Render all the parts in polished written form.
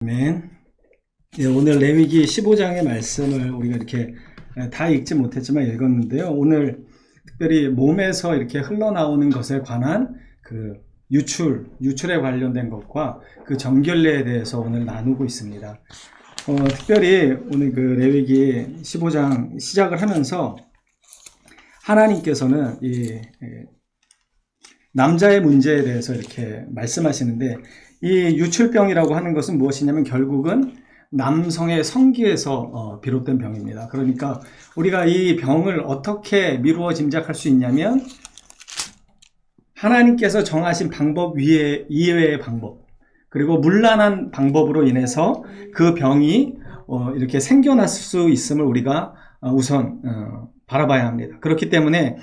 아멘. 예, 오늘 레위기 15장의 말씀을 우리가 이렇게 다 읽지 못했지만 읽었는데요. 오늘 특별히 몸에서 이렇게 흘러나오는 것에 관한 그 유출에 관련된 것과 그 정결례에 대해서 오늘 나누고 있습니다. 특별히 오늘 그 레위기 15장 시작을 하면서 하나님께서는 이 남자의 문제에 대해서 이렇게 말씀하시는데, 이 유출병이라고 하는 것은 무엇이냐면 결국은 남성의 성기에서 비롯된 병입니다. 그러니까 우리가 이 병을 어떻게 미루어 짐작할 수 있냐면 하나님께서 정하신 방법 이외의 방법, 그리고 문란한 방법으로 인해서 그 병이 이렇게 생겨났을 수 있음을 우리가 우선 바라봐야 합니다. 그렇기 때문에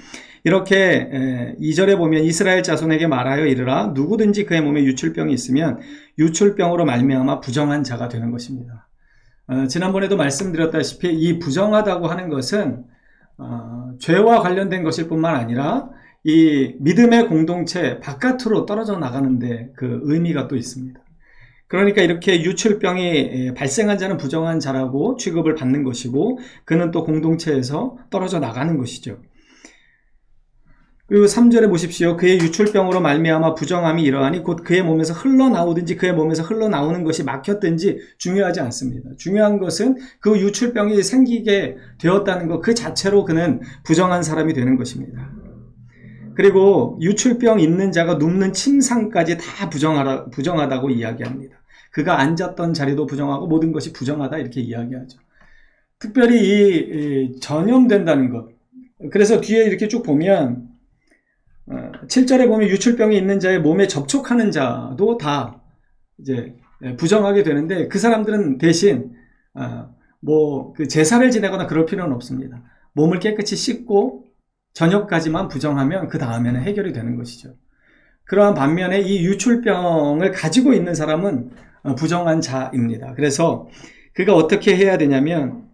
이렇게 2절에 보면 이스라엘 자손에게 말하여 이르라, 누구든지 그의 몸에 유출병이 있으면 유출병으로 말미암아 부정한 자가 되는 것입니다. 지난번에도 말씀드렸다시피 이 부정하다고 하는 것은 죄와 관련된 것일 뿐만 아니라 이 믿음의 공동체 바깥으로 떨어져 나가는데 그 의미가 또 있습니다. 그러니까 이렇게 유출병이 발생한 자는 부정한 자라고 취급을 받는 것이고, 그는 또 공동체에서 떨어져 나가는 것이죠. 그리고 3절에 보십시오. 그의 유출병으로 말미암아 부정함이 이러하니 곧 그의 몸에서 흘러나오든지 그의 몸에서 흘러나오는 것이 막혔든지 중요하지 않습니다. 중요한 것은 그 유출병이 생기게 되었다는 것 그 자체로 그는 부정한 사람이 되는 것입니다. 그리고 유출병 있는 자가 눕는 침상까지 다 부정하다고 이야기합니다. 그가 앉았던 자리도 부정하고 모든 것이 부정하다 이렇게 이야기하죠. 특별히 이 전염된다는 것. 그래서 뒤에 이렇게 쭉 보면 7절에 보면 유출병이 있는 자의 몸에 접촉하는 자도 다 이제 부정하게 되는데, 그 사람들은 대신 그 제사를 지내거나 그럴 필요는 없습니다. 몸을 깨끗이 씻고 저녁까지만 부정하면 그 다음에는 해결이 되는 것이죠. 그러한 반면에 이 유출병을 가지고 있는 사람은 부정한 자입니다. 그래서 그가 어떻게 해야 되냐면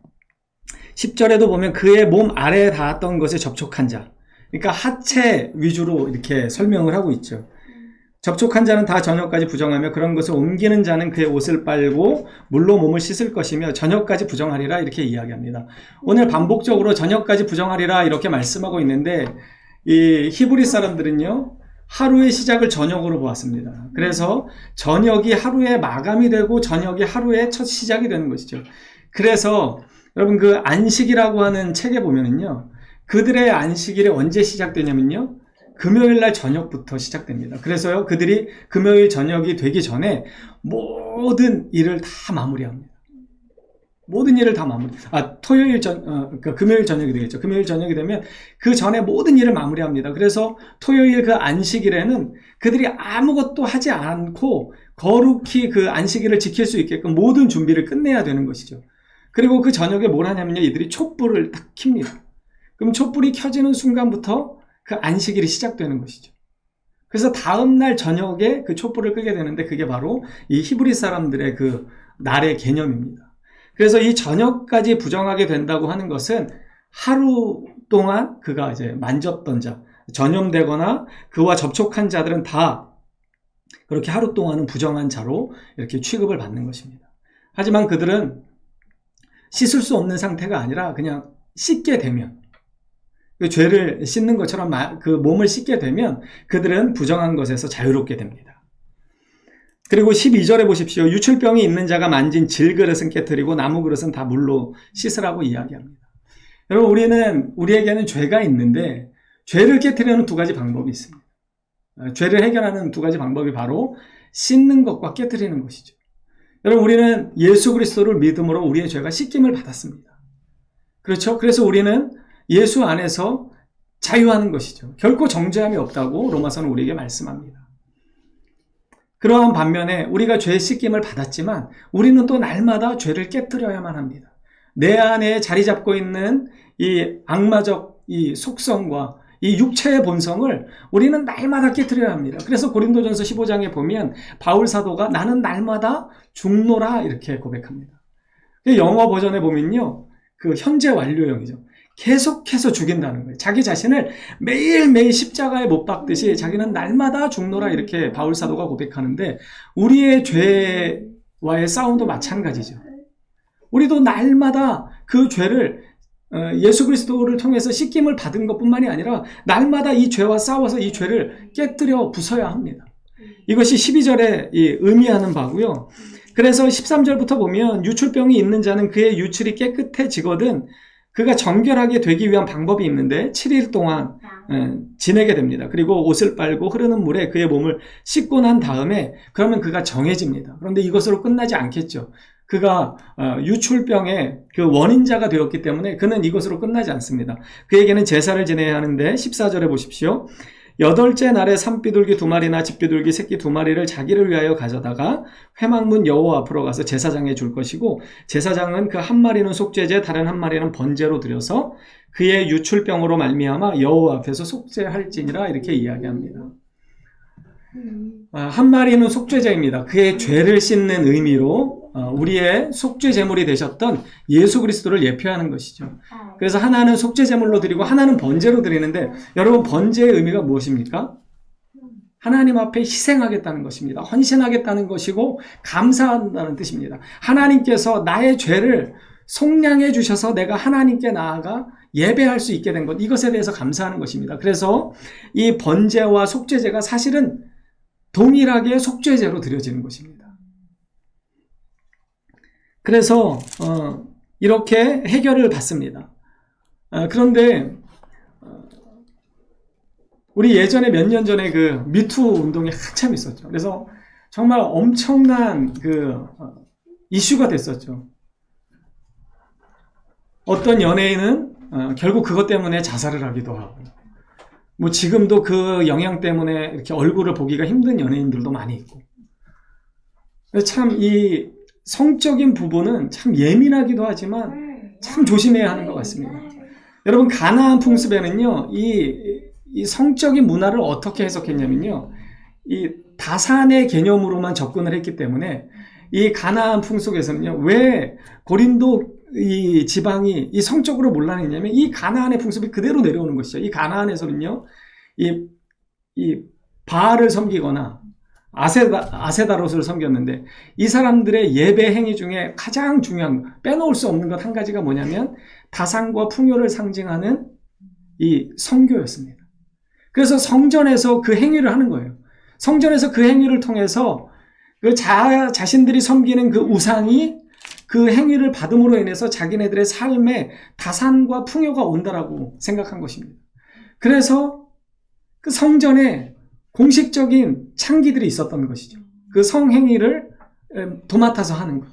10절에도 보면 그의 몸 아래에 닿았던 것에 접촉한 자, 그러니까 하체 위주로 이렇게 설명을 하고 있죠. 접촉한 자는 다 저녁까지 부정하며 그런 것을 옮기는 자는 그의 옷을 빨고 물로 몸을 씻을 것이며 저녁까지 부정하리라 이렇게 이야기합니다. 오늘 반복적으로 저녁까지 부정하리라 이렇게 말씀하고 있는데, 이 히브리 사람들은요 하루의 시작을 저녁으로 보았습니다. 그래서 저녁이 하루의 마감이 되고 저녁이 하루의 첫 시작이 되는 것이죠. 그래서 여러분 그 안식이라고 하는 책에 보면은요, 그들의 안식일이 언제 시작되냐면요, 금요일날 저녁부터 시작됩니다. 그래서요, 그들이 금요일 저녁이 되기 전에 모든 일을 다 마무리합니다. 모든 일을 다 그러니까 금요일 저녁이 되겠죠. 금요일 저녁이 되면 그 전에 모든 일을 마무리합니다. 그래서 토요일 그 안식일에는 그들이 아무것도 하지 않고 거룩히 그 안식일을 지킬 수 있게끔 모든 준비를 끝내야 되는 것이죠. 그리고 그 저녁에 뭘 하냐면요, 이들이 촛불을 딱 켭니다. 그럼 촛불이 켜지는 순간부터 그 안식일이 시작되는 것이죠. 그래서 다음날 저녁에 그 촛불을 끄게 되는데, 그게 바로 이 히브리 사람들의 그 날의 개념입니다. 그래서 이 저녁까지 부정하게 된다고 하는 것은 하루 동안 그가 이제 만졌던 자, 전염되거나 그와 접촉한 자들은 다 그렇게 하루 동안은 부정한 자로 이렇게 취급을 받는 것입니다. 하지만 그들은 씻을 수 없는 상태가 아니라 그냥 씻게 되면, 그 죄를 씻는 것처럼 그 몸을 씻게 되면 그들은 부정한 것에서 자유롭게 됩니다. 그리고 12절에 보십시오. 유출병이 있는 자가 만진 질그릇은 깨트리고 나무 그릇은 다 물로 씻으라고 이야기합니다. 여러분, 우리에게는 죄가 있는데 죄를 깨트리는 두 가지 방법이 있습니다. 죄를 해결하는 두 가지 방법이 바로 씻는 것과 깨트리는 것이죠. 여러분, 우리는 예수 그리스도를 믿음으로 우리의 죄가 씻김을 받았습니다. 그렇죠? 그래서 우리는 예수 안에서 자유하는 것이죠. 결코 정죄함이 없다고 로마서는 우리에게 말씀합니다. 그러한 반면에 우리가 죄 씻김을 받았지만 우리는 또 날마다 죄를 깨트려야만 합니다. 내 안에 자리 잡고 있는 이 악마적 이 속성과 이 육체의 본성을 우리는 날마다 깨트려야 합니다. 그래서 고린도전서 15장에 보면 바울 사도가 나는 날마다 죽노라 이렇게 고백합니다. 영어 버전에 보면요, 그 현재 완료형이죠. 계속해서 죽인다는 거예요. 자기 자신을 매일매일 십자가에 못 박듯이 자기는 날마다 죽노라 이렇게 바울 사도가 고백하는데, 우리의 죄 죄와의 싸움도 마찬가지죠. 우리도 날마다 그 죄를 예수 그리스도를 통해서 씻김을 받은 것뿐만이 아니라 날마다 이 죄와 싸워서 이 죄를 깨뜨려 부숴야 합니다. 이것이 12절에 의미하는 바고요. 그래서 13절부터 보면 유출병이 있는 자는 그의 유출이 깨끗해지거든 그가 정결하게 되기 위한 방법이 있는데 7일 동안 지내게 됩니다. 그리고 옷을 빨고 흐르는 물에 그의 몸을 씻고 난 다음에 그러면 그가 정해집니다. 그런데 이것으로 끝나지 않겠죠. 그가 유출병의 그 원인자가 되었기 때문에 그는 이것으로 끝나지 않습니다. 그에게는 제사를 지내야 하는데 14절에 보십시오. 8째 날에 산비둘기 2마리나 집비둘기 새끼 2마리를 자기를 위하여 가져다가 회막문 여호와 앞으로 가서 제사장에 줄 것이고 제사장은 그 한 마리는 속죄제 다른 한 마리는 번제로 드려서 그의 유출병으로 말미암아 여호와 앞에서 속죄할지니라 이렇게 이야기합니다. 한 마리는 속죄제입니다. 그의 죄를 씻는 의미로 우리의 속죄 제물이 되셨던 예수 그리스도를 예표하는 것이죠. 그래서 하나는 속죄 제물로 드리고 하나는 번제로 드리는데 여러분 번제의 의미가 무엇입니까? 하나님 앞에 희생하겠다는 것입니다. 헌신하겠다는 것이고 감사한다는 뜻입니다. 하나님께서 나의 죄를 속량해 주셔서 내가 하나님께 나아가 예배할 수 있게 된 것, 이것에 대해서 감사하는 것입니다. 그래서 이 번제와 속죄제가 사실은 동일하게 속죄제로 드려지는 것입니다. 그래서 이렇게 해결을 받습니다. 그런데 우리 예전에 몇 년 전에 그 미투 운동이 한참 있었죠. 그래서 정말 엄청난 그 이슈가 됐었죠. 어떤 연예인은 결국 그것 때문에 자살을 하기도 하고, 뭐 지금도 그 영향 때문에 이렇게 얼굴을 보기가 힘든 연예인들도 많이 있고. 참 이 성적인 부분은 참 예민하기도 하지만 참 조심해야 하는 것 같습니다. 여러분 가나안 풍습에는요, 이 성적인 문화를 어떻게 해석했냐면요, 이 다산의 개념으로만 접근을 했기 때문에 이 가나안 풍속에서는요, 왜 고린도 이 지방이 이 성적으로 몰라냈냐면 이 가나안의 풍습이 그대로 내려오는 것이죠. 이 가나안에서는요, 이 바알을 섬기거나 아세다롯을 섬겼는데 이 사람들의 예배 행위 중에 가장 중요한, 빼놓을 수 없는 것 한 가지가 뭐냐면 다산과 풍요를 상징하는 이 성교였습니다. 그래서 성전에서 그 행위를 하는 거예요. 성전에서 그 행위를 통해서 그 자신들이 섬기는 그 우상이 그 행위를 받음으로 인해서 자기네들의 삶에 다산과 풍요가 온다라고 생각한 것입니다. 그래서 그 성전에 공식적인 창기들이 있었던 것이죠. 그 성행위를 도맡아서 하는 것.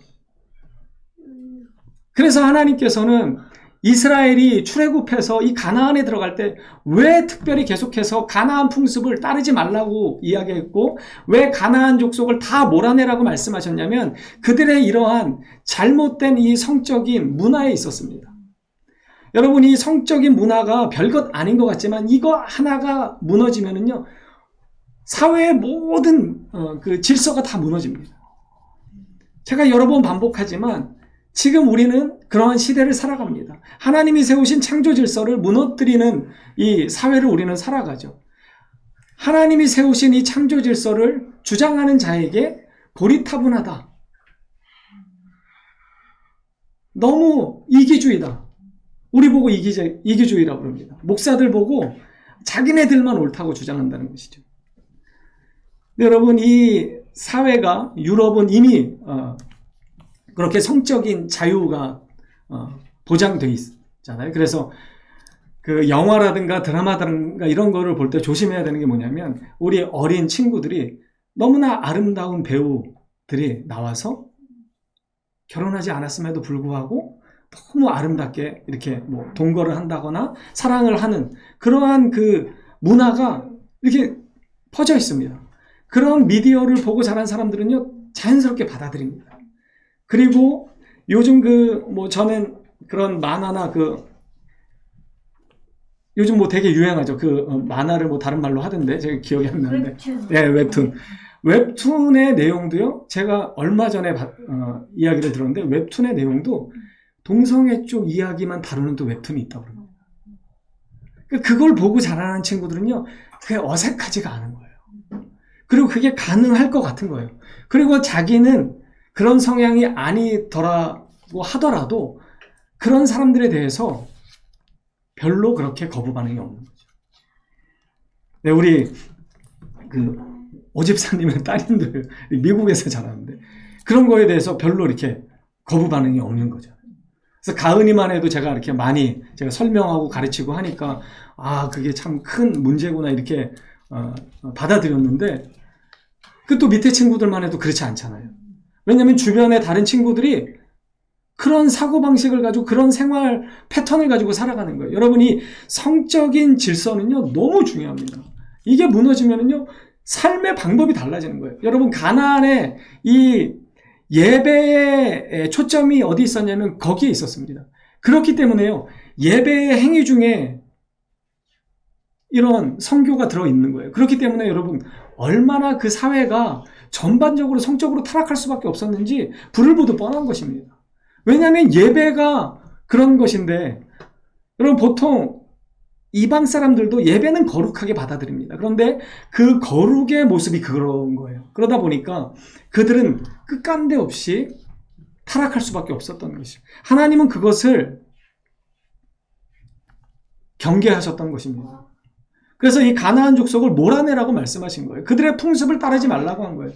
그래서 하나님께서는 이스라엘이 출애굽해서 이 가나안에 들어갈 때 왜 특별히 계속해서 가나안 풍습을 따르지 말라고 이야기했고 왜 가나안 족속을 다 몰아내라고 말씀하셨냐면 그들의 이러한 잘못된 이 성적인 문화에 있었습니다. 여러분 이 성적인 문화가 별것 아닌 것 같지만 이거 하나가 무너지면은요 사회의 모든 그 질서가 다 무너집니다. 제가 여러 번 반복하지만 지금 우리는 그러한 시대를 살아갑니다. 하나님이 세우신 창조 질서를 무너뜨리는 이 사회를 우리는 살아가죠. 하나님이 세우신 이 창조 질서를 주장하는 자에게 고리타분하다. 너무 이기주의다. 우리 보고 이기주의라고 그럽니다. 목사들 보고 자기네들만 옳다고 주장한다는 것이죠. 여러분 이 사회가 유럽은 이미 그렇게 성적인 자유가 보장되어 있잖아요. 그래서 그 영화라든가 드라마라든가 이런 거를 볼 때 조심해야 되는 게 뭐냐면 우리 어린 친구들이 너무나 아름다운 배우들이 나와서 결혼하지 않았음에도 불구하고 너무 아름답게 이렇게 뭐 동거를 한다거나 사랑을 하는 그러한 그 문화가 이렇게 퍼져 있습니다. 그런 미디어를 보고 자란 사람들은요 자연스럽게 받아들입니다. 그리고 요즘 저는 그런 만화나 요즘 되게 유행하죠. 만화를 다른 말로 하던데, 제가 기억이 안 나는데. 웹툰. 네, 웹툰. 웹툰의 내용도요, 제가 얼마 전에 이야기를 들었는데, 웹툰의 내용도 동성애 쪽 이야기만 다루는 또 웹툰이 있다고 그럽니다. 그걸 보고 자라는 친구들은요, 그게 어색하지가 않은 거예요. 그리고 그게 가능할 것 같은 거예요. 그리고 자기는 그런 성향이 아니더라고 하더라도 그런 사람들에 대해서 별로 그렇게 거부 반응이 없는 거죠. 네, 우리 오집사님의 따님들 미국에서 자라는데 그런 거에 대해서 별로 이렇게 거부 반응이 없는 거죠. 그래서 가은이만 해도 제가 이렇게 많이 제가 설명하고 가르치고 하니까 그게 참 큰 문제구나 이렇게 받아들였는데 그 또 밑에 친구들만 해도 그렇지 않잖아요. 왜냐하면 주변의 다른 친구들이 그런 사고방식을 가지고 그런 생활 패턴을 가지고 살아가는 거예요. 여러분이 성적인 질서는요 너무 중요합니다. 이게 무너지면은요 삶의 방법이 달라지는 거예요. 여러분 가나안의 이 예배의 초점이 어디 있었냐면 거기에 있었습니다. 그렇기 때문에요 예배의 행위 중에 이런 성교가 들어있는 거예요. 그렇기 때문에 여러분 얼마나 그 사회가 전반적으로 성적으로 타락할 수밖에 없었는지 불을 보듯 뻔한 것입니다. 왜냐하면 예배가 그런 것인데 여러분 보통 이방 사람들도 예배는 거룩하게 받아들입니다. 그런데 그 거룩의 모습이 그런 거예요. 그러다 보니까 그들은 끝간데 없이 타락할 수밖에 없었던 것이죠. 하나님은 그것을 경계하셨던 것입니다. 그래서 이 가나안 족속을 몰아내라고 말씀하신 거예요. 그들의 풍습을 따르지 말라고 한 거예요.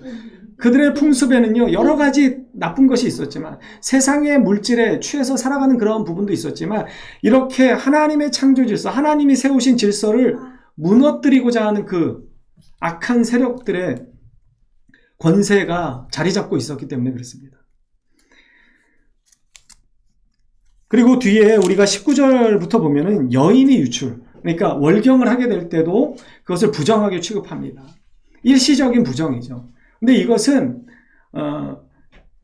그들의 풍습에는요 여러 가지 나쁜 것이 있었지만 세상의 물질에 취해서 살아가는 그런 부분도 있었지만 이렇게 하나님의 창조 질서, 하나님이 세우신 질서를 무너뜨리고자 하는 그 악한 세력들의 권세가 자리 잡고 있었기 때문에 그렇습니다. 그리고 뒤에 우리가 19절부터 보면은 여인의 유출, 그러니까 월경을 하게 될 때도 그것을 부정하게 취급합니다. 일시적인 부정이죠. 근데 이것은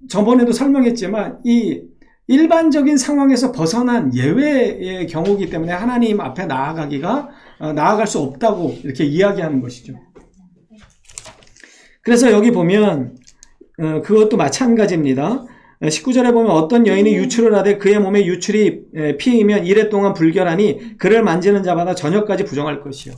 저번에도 설명했지만 이 일반적인 상황에서 벗어난 예외의 경우이기 때문에 하나님 앞에 나아갈 수 없다고 이렇게 이야기하는 것이죠. 그래서 여기 보면 그것도 마찬가지입니다. 19절에 보면 어떤 여인이 유출을 하되 그의 몸에 유출이 피이면 이래 동안 불결하니 그를 만지는 자마다 저녁까지 부정할 것이요.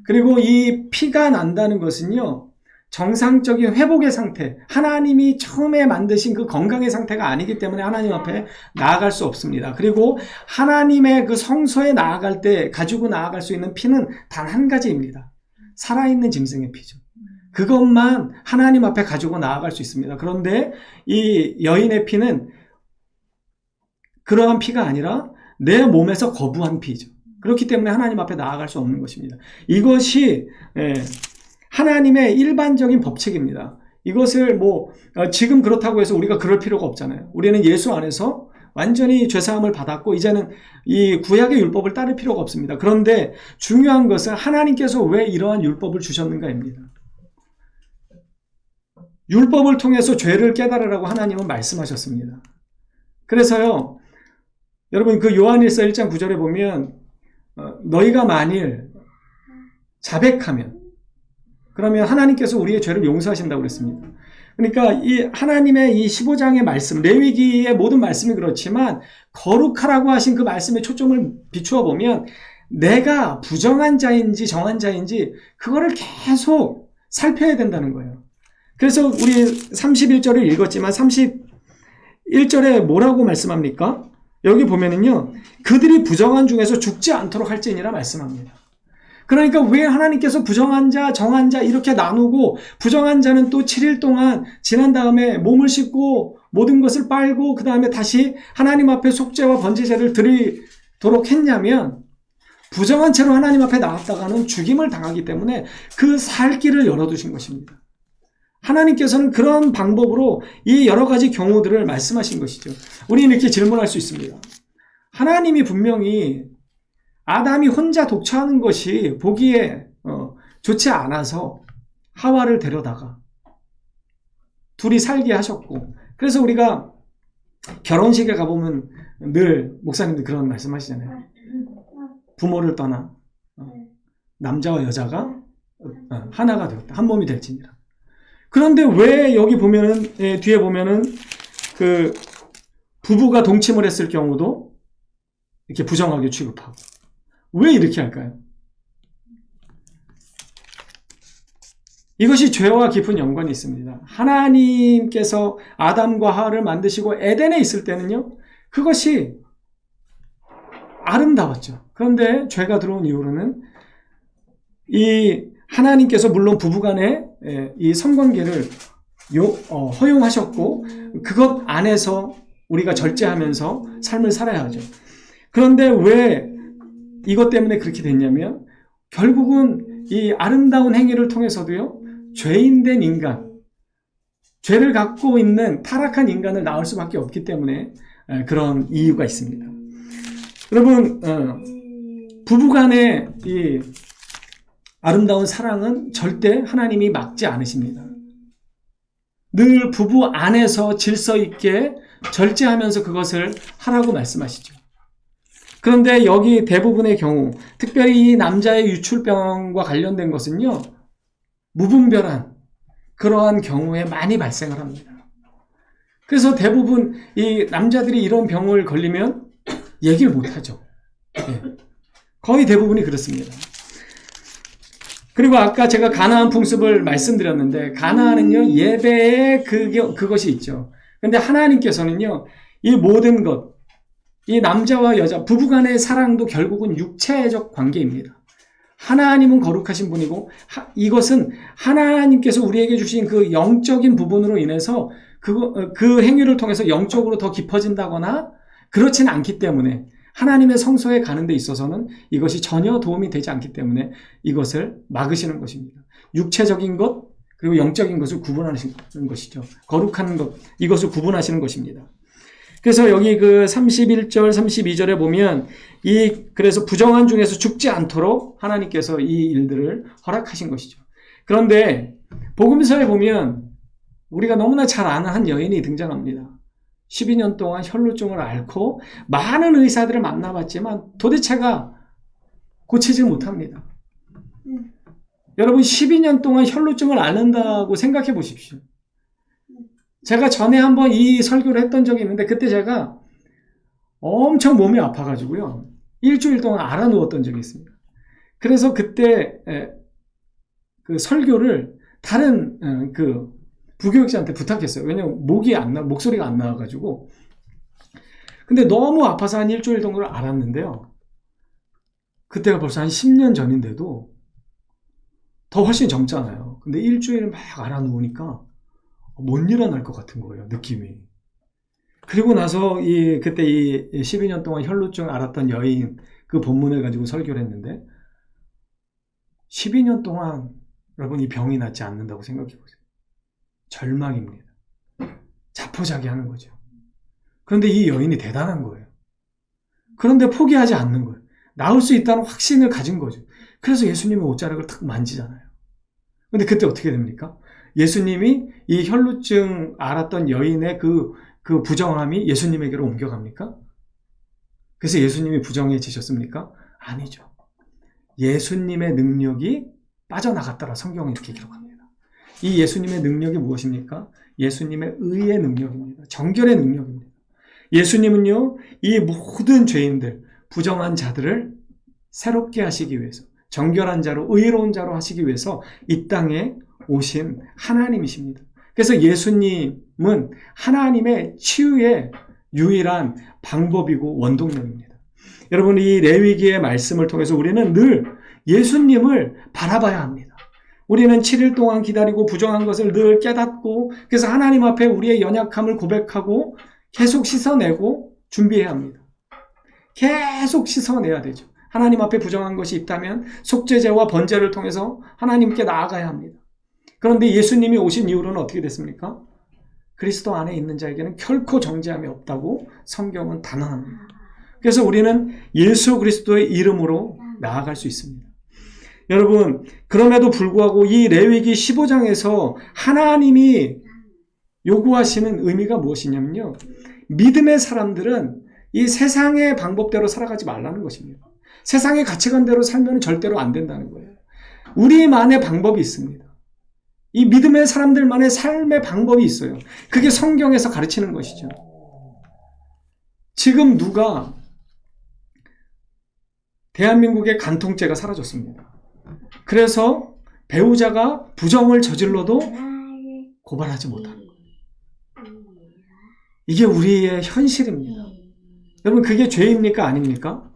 그리고 이 피가 난다는 것은요 정상적인 회복의 상태, 하나님이 처음에 만드신 그 건강의 상태가 아니기 때문에 하나님 앞에 나아갈 수 없습니다. 그리고 하나님의 그 성소에 나아갈 때 가지고 나아갈 수 있는 피는 단 한 가지입니다. 살아있는 짐승의 피죠. 그것만 하나님 앞에 가지고 나아갈 수 있습니다. 그런데 이 여인의 피는 그러한 피가 아니라 내 몸에서 거부한 피죠. 그렇기 때문에 하나님 앞에 나아갈 수 없는 것입니다. 이것이 하나님의 일반적인 법칙입니다. 이것을 지금 그렇다고 해서 우리가 그럴 필요가 없잖아요. 우리는 예수 안에서 완전히 죄사함을 받았고 이제는 이 구약의 율법을 따를 필요가 없습니다. 그런데 중요한 것은 하나님께서 왜 이러한 율법을 주셨는가입니다. 율법을 통해서 죄를 깨달으라고 하나님은 말씀하셨습니다. 그래서요, 여러분 그 요한일서 1장 9절에 보면 너희가 만일 자백하면 그러면 하나님께서 우리의 죄를 용서하신다고 그랬습니다. 그러니까 이 하나님의 이 15장의 말씀, 레위기의 모든 말씀이 그렇지만 거룩하라고 하신 그 말씀에 초점을 비추어 보면 내가 부정한 자인지 정한 자인지 그거를 계속 살펴야 된다는 거예요. 그래서 우리 31절을 읽었지만 31절에 뭐라고 말씀합니까? 여기 보면은요, 그들이 부정한 중에서 죽지 않도록 할지니라 말씀합니다. 그러니까 왜 하나님께서 부정한 자, 정한 자 이렇게 나누고 부정한 자는 또 7일 동안 지난 다음에 몸을 씻고 모든 것을 빨고 그 다음에 다시 하나님 앞에 속죄와 번제제를 드리도록 했냐면 부정한 채로 하나님 앞에 나왔다가는 죽임을 당하기 때문에 그 살 길을 열어두신 것입니다. 하나님께서는 그런 방법으로 이 여러 가지 경우들을 말씀하신 것이죠. 우리는 이렇게 질문할 수 있습니다. 하나님이 분명히 아담이 혼자 독처하는 것이 보기에 좋지 않아서 하와를 데려다가 둘이 살게 하셨고, 그래서 우리가 결혼식에 가보면 늘 목사님들 그런 말씀 하시잖아요. 부모를 떠나 남자와 여자가 하나가 되었다. 한 몸이 될지니라. 그런데 왜 여기 보면은 뒤에 보면은 그 부부가 동침을 했을 경우도 이렇게 부정하게 취급하고 왜 이렇게 할까요? 이것이 죄와 깊은 연관이 있습니다. 하나님께서 아담과 하와를 만드시고 에덴에 있을 때는요, 그것이 아름다웠죠. 그런데 죄가 들어온 이후로는 이 하나님께서 물론 부부간의 이 성관계를 허용하셨고 그것 안에서 우리가 절제하면서 삶을 살아야 하죠. 그런데 왜 이것 때문에 그렇게 됐냐면 결국은 이 아름다운 행위를 통해서도요, 죄인된 인간, 죄를 갖고 있는 타락한 인간을 낳을 수밖에 없기 때문에 그런 이유가 있습니다. 여러분, 부부간의 이 아름다운 사랑은 절대 하나님이 막지 않으십니다. 늘 부부 안에서 질서 있게 절제하면서 그것을 하라고 말씀하시죠. 그런데 여기 대부분의 경우, 특별히 이 남자의 유출병과 관련된 것은요, 무분별한 그러한 경우에 많이 발생을 합니다. 그래서 대부분 이 남자들이 이런 병을 걸리면 얘기를 못하죠. 네. 거의 대부분이 그렇습니다. 그리고 아까 제가 가나안 풍습을 말씀드렸는데 가나안은요, 예배에 그것이 있죠. 근데 하나님께서는요, 이 모든 것, 이 남자와 여자, 부부간의 사랑도 결국은 육체적 관계입니다. 하나님은 거룩하신 분이고 이것은 하나님께서 우리에게 주신 그 영적인 부분으로 인해서 그 행위를 통해서 영적으로 더 깊어진다거나 그렇지는 않기 때문에 하나님의 성소에 가는 데 있어서는 이것이 전혀 도움이 되지 않기 때문에 이것을 막으시는 것입니다. 육체적인 것 그리고 영적인 것을 구분하시는 것이죠. 거룩한 것, 이것을 구분하시는 것입니다. 그래서 여기 그 31절, 32절에 보면 그래서 부정한 중에서 죽지 않도록 하나님께서 이 일들을 허락하신 것이죠. 그런데 복음서에 보면 우리가 너무나 잘 아는 한 여인이 등장합니다. 12년 동안 혈루증을 앓고 많은 의사들을 만나봤지만 도대체가 고치지 못합니다. 여러분 12년 동안 혈루증을 앓는다고 생각해 보십시오. 제가 전에 한번 이 설교를 했던 적이 있는데 그때 제가 엄청 몸이 아파가지고요. 일주일 동안 알아 누웠던 적이 있습니다. 그래서 그때 그 설교를 다른 그 부교육자한테 부탁했어요. 왜냐면 목소리가 안 나와가지고. 근데 너무 아파서 한 일주일 정도를 알았는데요. 그때가 벌써 한 10년 전인데도 더 훨씬 젊잖아요. 근데 일주일 막 알아 누우니까 못 일어날 것 같은 거예요, 느낌이. 그리고 나서 그때 이 12년 동안 혈루증 앓았던 여인 그 본문을 가지고 설교를 했는데 12년 동안 여러분 이 병이 낫지 않는다고 생각해 보세요. 절망입니다. 자포자기하는 거죠. 그런데 이 여인이 대단한 거예요. 그런데 포기하지 않는 거예요. 나을 수 있다는 확신을 가진 거죠. 그래서 예수님의 옷자락을 탁 만지잖아요. 근데 그때 어떻게 됩니까? 예수님이 이 혈루증 앓았던 여인의 그 부정함이 예수님에게로 옮겨갑니까? 그래서 예수님이 부정해지셨습니까? 아니죠. 예수님의 능력이 빠져나갔다라 성경은 이렇게 기록합니다. 이 예수님의 능력이 무엇입니까? 예수님의 의의 능력입니다. 정결의 능력입니다. 예수님은요, 이 모든 죄인들, 부정한 자들을 새롭게 하시기 위해서, 정결한 자로, 의로운 자로 하시기 위해서 이 땅에 오신 하나님이십니다. 그래서 예수님은 하나님의 치유의 유일한 방법이고 원동력입니다. 여러분, 이 레위기의 말씀을 통해서 우리는 늘 예수님을 바라봐야 합니다. 우리는 7일 동안 기다리고 부정한 것을 늘 깨닫고 그래서 하나님 앞에 우리의 연약함을 고백하고 계속 씻어내고 준비해야 합니다. 계속 씻어내야 되죠. 하나님 앞에 부정한 것이 있다면 속죄제와 번제를 통해서 하나님께 나아가야 합니다. 그런데 예수님이 오신 이후로는 어떻게 됐습니까? 그리스도 안에 있는 자에게는 결코 정죄함이 없다고 성경은 단언합니다. 그래서 우리는 예수 그리스도의 이름으로 나아갈 수 있습니다. 여러분, 그럼에도 불구하고 이 레위기 15장에서 하나님이 요구하시는 의미가 무엇이냐면요. 믿음의 사람들은 이 세상의 방법대로 살아가지 말라는 것입니다. 세상의 가치관대로 살면 절대로 안 된다는 거예요. 우리만의 방법이 있습니다. 이 믿음의 사람들만의 삶의 방법이 있어요. 그게 성경에서 가르치는 것이죠. 지금 대한민국의 간통죄가 사라졌습니다. 그래서 배우자가 부정을 저질러도 고발하지 못하는 거예요. 이게 우리의 현실입니다. 여러분, 그게 죄입니까? 아닙니까?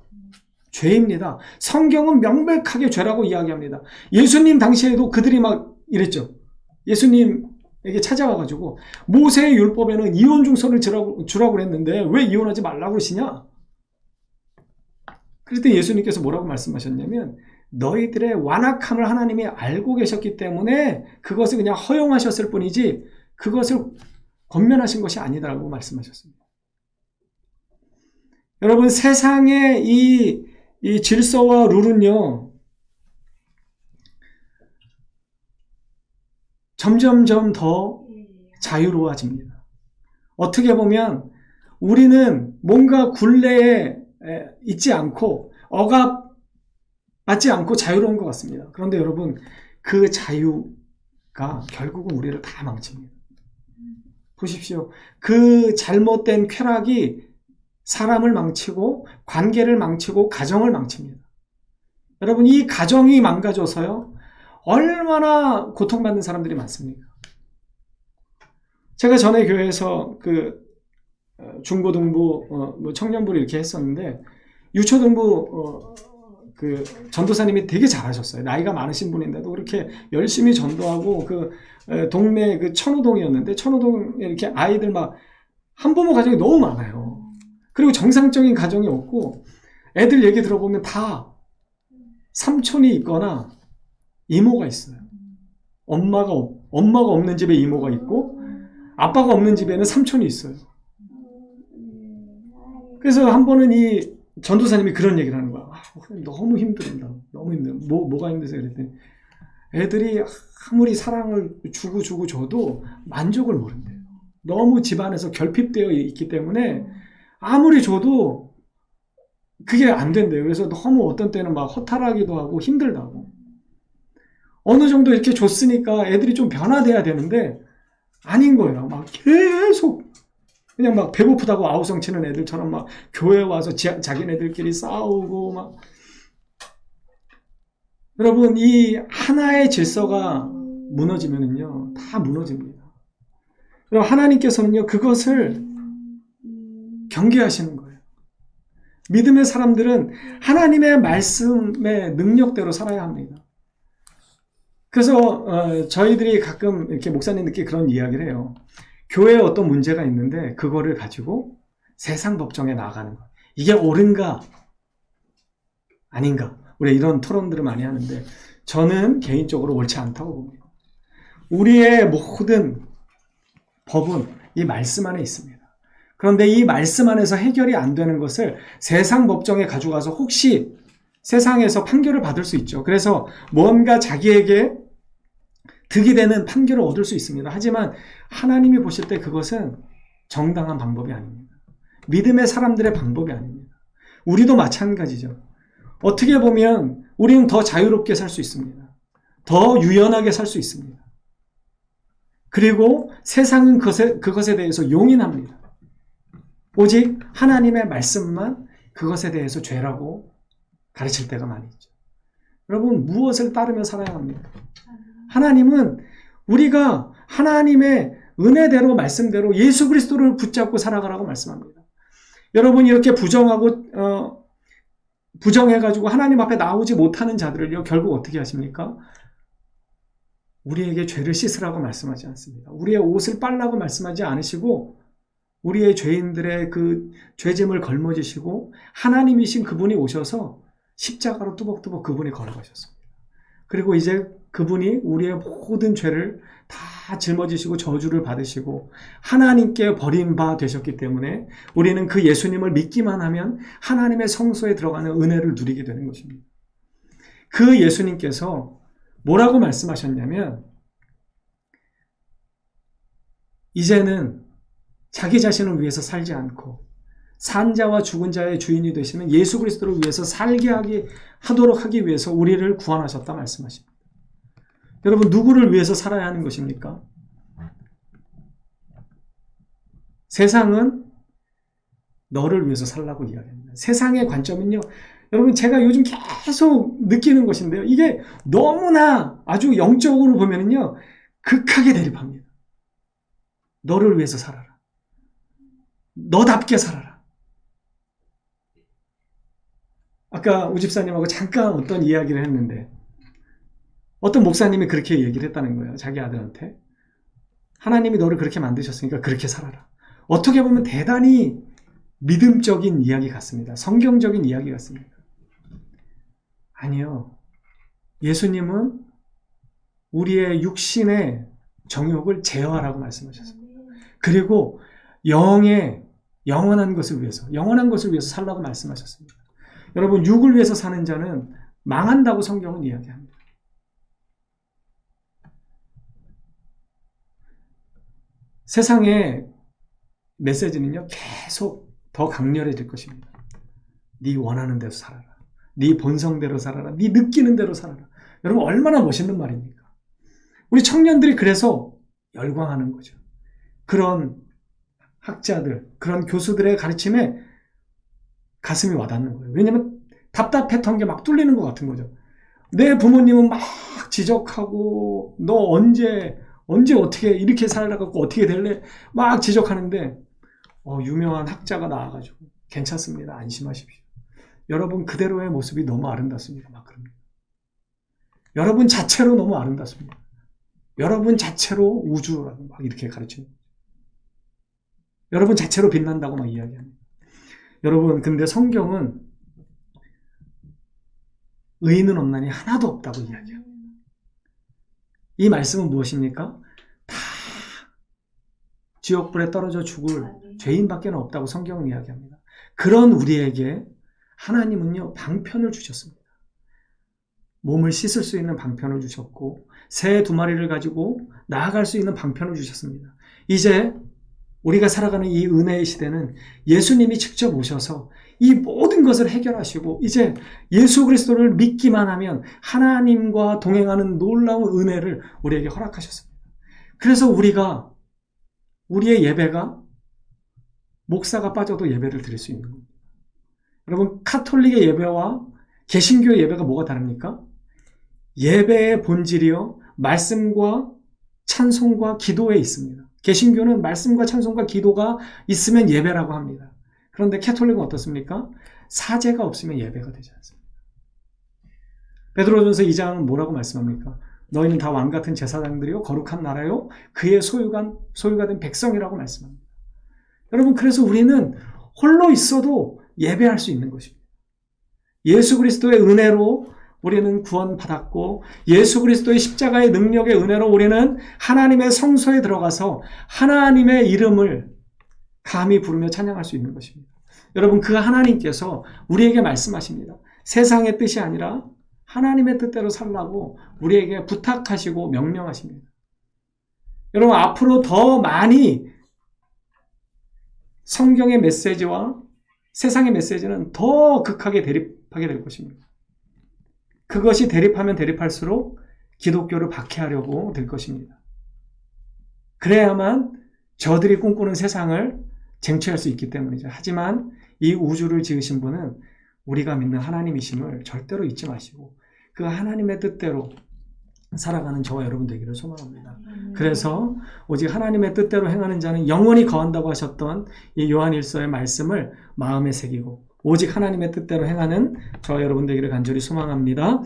죄입니다. 성경은 명백하게 죄라고 이야기합니다. 예수님 당시에도 그들이 막 이랬죠. 예수님에게 찾아와가지고 모세의 율법에는 이혼 증서를 주라고 그랬는데 왜 이혼하지 말라고 그러시냐? 그랬더니 예수님께서 뭐라고 말씀하셨냐면 너희들의 완악함을 하나님이 알고 계셨기 때문에 그것을 그냥 허용하셨을 뿐이지 그것을 권면하신 것이 아니다라고 말씀하셨습니다. 여러분, 세상의 이 질서와 룰은요, 점점점 더 자유로워집니다. 어떻게 보면 우리는 뭔가 굴레에 있지 않고 억압받지 않고 자유로운 것 같습니다. 그런데 여러분, 그 자유가 결국은 우리를 다 망칩니다. 보십시오. 그 잘못된 쾌락이 사람을 망치고 관계를 망치고 가정을 망칩니다. 여러분, 이 가정이 망가져서요, 얼마나 고통받는 사람들이 많습니까? 제가 전에 교회에서 중고등부, 청년부를 이렇게 했었는데, 유초등부, 전도사님이 되게 잘하셨어요. 나이가 많으신 분인데도 그렇게 열심히 전도하고, 동네 천호동이었는데, 천호동에 이렇게 아이들 막, 한부모 가정이 너무 많아요. 그리고 정상적인 가정이 없고, 애들 얘기 들어보면 다 삼촌이 있거나 이모가 있어요. 엄마가 없는 집에 이모가 있고, 아빠가 없는 집에는 삼촌이 있어요. 그래서 한 번은 이 전도사님이 그런 얘기를 하는 거야. 너무 힘들다. 너무 힘들어. 뭐가 힘드세요? 그랬더니 애들이 아무리 사랑을 주고 줘도 만족을 모른대요. 너무 집안에서 결핍되어 있기 때문에 아무리 줘도 그게 안 된대요. 그래서 너무 어떤 때는 막 허탈하기도 하고 힘들다고. 어느 정도 이렇게 줬으니까 애들이 좀 변화돼야 되는데 아닌 거예요. 막 계속 그냥 막 배고프다고 아우성 치는 애들처럼 막 교회 와서 자기네들끼리 싸우고 막. 여러분, 이 하나의 질서가 무너지면은요, 다 무너집니다. 그럼 하나님께서는요, 그것을 경계하시는 거예요. 믿음의 사람들은 하나님의 말씀의 능력대로 살아야 합니다. 그래서 저희들이 가끔 이렇게 목사님들께 그런 이야기를 해요. 교회에 어떤 문제가 있는데 그거를 가지고 세상 법정에 나아가는 것. 이게 옳은가 아닌가. 우리 이런 토론들을 많이 하는데 저는 개인적으로 옳지 않다고 봅니다. 우리의 모든 법은 이 말씀 안에 있습니다. 그런데 이 말씀 안에서 해결이 안 되는 것을 세상 법정에 가져가서 혹시 세상에서 판결을 받을 수 있죠. 그래서 뭔가 자기에게 득이 되는 판결을 얻을 수 있습니다. 하지만 하나님이 보실 때 그것은 정당한 방법이 아닙니다. 믿음의 사람들의 방법이 아닙니다. 우리도 마찬가지죠. 어떻게 보면 우리는 더 자유롭게 살 수 있습니다. 더 유연하게 살 수 있습니다. 그리고 세상은 그것에 대해서 용인합니다. 오직 하나님의 말씀만 그것에 대해서 죄라고 가르칠 때가 많이 있죠. 여러분, 무엇을 따르며 살아야 합니까? 하나님은 우리가 하나님의 은혜대로 말씀대로 예수 그리스도를 붙잡고 살아가라고 말씀합니다. 여러분, 이렇게 부정해가지고 하나님 앞에 나오지 못하는 자들을요, 결국 어떻게 하십니까? 우리에게 죄를 씻으라고 말씀하지 않습니다. 우리의 옷을 빨라고 말씀하지 않으시고 우리의 죄인들의 그 죄짐을 걸머지시고 하나님이신 그분이 오셔서 십자가로 뚜벅뚜벅 그분이 걸어가셨습니다. 그리고 이제 그분이 우리의 모든 죄를 다 짊어지시고 저주를 받으시고 하나님께 버림바 되셨기 때문에 우리는 그 예수님을 믿기만 하면 하나님의 성소에 들어가는 은혜를 누리게 되는 것입니다. 그 예수님께서 뭐라고 말씀하셨냐면 이제는 자기 자신을 위해서 살지 않고 산 자와 죽은 자의 주인이 되시는 예수 그리스도를 위해서 살게 하도록 하기 위해서 우리를 구원하셨다 말씀하십니다. 여러분, 누구를 위해서 살아야 하는 것입니까? 세상은 너를 위해서 살라고 이야기합니다. 세상의 관점은요, 여러분, 제가 요즘 계속 느끼는 것인데요. 이게 너무나 아주 영적으로 보면은요, 극하게 대립합니다. 너를 위해서 살아라. 너답게 살아라. 아까 우집사님하고 잠깐 어떤 이야기를 했는데, 어떤 목사님이 그렇게 얘기를 했다는 거예요. 자기 아들한테. 하나님이 너를 그렇게 만드셨으니까 그렇게 살아라. 어떻게 보면 대단히 믿음적인 이야기 같습니다. 성경적인 이야기 같습니다. 아니요. 예수님은 우리의 육신의 정욕을 제어하라고 말씀하셨습니다. 그리고 영원한 것을 위해서 살라고 말씀하셨습니다. 여러분, 육을 위해서 사는 자는 망한다고 성경은 이야기합니다. 세상의 메시지는요, 계속 더 강렬해질 것입니다. 네 원하는 대로 살아라. 네 본성대로 살아라. 네 느끼는 대로 살아라. 여러분, 얼마나 멋있는 말입니까? 우리 청년들이 그래서 열광하는 거죠. 그런 학자들, 그런 교수들의 가르침에 가슴이 와닿는 거예요. 왜냐하면 답답했던 게 막 뚫리는 것 같은 거죠. 내 부모님은 막 지적하고 너 언제 어떻게 이렇게 살아갖고 어떻게 될래? 막 지적하는데 유명한 학자가 나와가지고 괜찮습니다. 안심하십시오. 여러분 그대로의 모습이 너무 아름답습니다. 막 그럽니다. 여러분 자체로 너무 아름답습니다. 여러분 자체로 우주라고 막 이렇게 가르치는 거죠. 여러분 자체로 빛난다고 막 이야기합니다. 여러분, 근데 성경은 의인은 없나니 하나도 없다고 이야기합니다. 이 말씀은 무엇입니까? 다 지옥불에 떨어져 죽을 죄인밖에 없다고 성경은 이야기합니다. 그런 우리에게 하나님은요, 방편을 주셨습니다. 몸을 씻을 수 있는 방편을 주셨고 새 2마리를 가지고 나아갈 수 있는 방편을 주셨습니다. 이제 우리가 살아가는 이 은혜의 시대는 예수님이 직접 오셔서 이 모든 것을 해결하시고 이제 예수 그리스도를 믿기만 하면 하나님과 동행하는 놀라운 은혜를 우리에게 허락하셨습니다. 그래서 우리의 예배가 목사가 빠져도 예배를 드릴 수 있는 겁니다. 여러분, 카톨릭의 예배와 개신교의 예배가 뭐가 다릅니까? 예배의 본질이요, 말씀과 찬송과 기도에 있습니다. 개신교는 말씀과 찬송과 기도가 있으면 예배라고 합니다. 그런데 캐톨릭은 어떻습니까? 사제가 없으면 예배가 되지 않습니다. 베드로전서 2장은 뭐라고 말씀합니까? 너희는 다 왕같은 제사장들이요 거룩한 나라요 그의 소유가 된 백성이라고 말씀합니다. 여러분, 그래서 우리는 홀로 있어도 예배할 수 있는 것입니다. 예수 그리스도의 은혜로 우리는 구원받았고 예수 그리스도의 십자가의 능력의 은혜로 우리는 하나님의 성소에 들어가서 하나님의 이름을 감히 부르며 찬양할 수 있는 것입니다. 여러분, 그 하나님께서 우리에게 말씀하십니다. 세상의 뜻이 아니라 하나님의 뜻대로 살라고 우리에게 부탁하시고 명령하십니다. 여러분, 앞으로 더 많이 성경의 메시지와 세상의 메시지는 더 극하게 대립하게 될 것입니다. 그것이 대립하면 대립할수록 기독교를 박해하려고 될 것입니다. 그래야만 저들이 꿈꾸는 세상을 쟁취할 수 있기 때문이죠. 하지만 이 우주를 지으신 분은 우리가 믿는 하나님이심을 절대로 잊지 마시고 그 하나님의 뜻대로 살아가는 저와 여러분 되기를 소망합니다. 그래서 오직 하나님의 뜻대로 행하는 자는 영원히 거한다고 하셨던 이 요한일서의 말씀을 마음에 새기고 오직 하나님의 뜻대로 행하는 저와 여러분 되기를 간절히 소망합니다.